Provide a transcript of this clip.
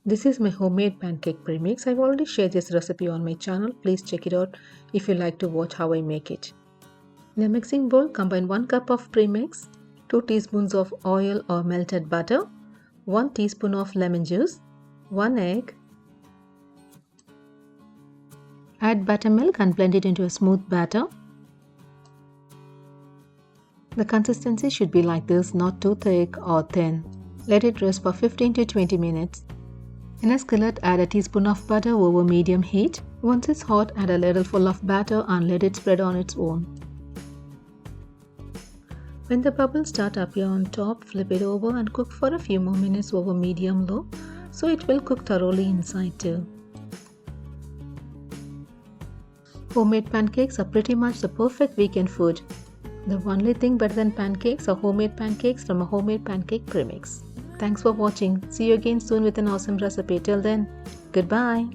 This is my homemade pancake premix. I've already shared this recipe on my channel. Please check it out if you like to watch how I make it. In a mixing bowl, combine 1 cup of premix, 2 teaspoons of oil or melted butter, 1 teaspoon of lemon juice, 1 egg. Add buttermilk and blend it into a smooth batter. The consistency should be like this, not too thick or thin. Let it rest for 15 to 20 minutes. In a skillet, add a teaspoon of butter over medium heat. Once it's hot, add a ladle full of batter and let it spread on its own. When the bubbles start to appear on top, flip it over and cook for a few more minutes over medium-low, so it will cook thoroughly inside too. Homemade pancakes are pretty much the perfect weekend food. The only thing better than pancakes are homemade pancakes from a homemade pancake premix. Thanks for watching. See you again soon with an awesome recipe. Till then, goodbye.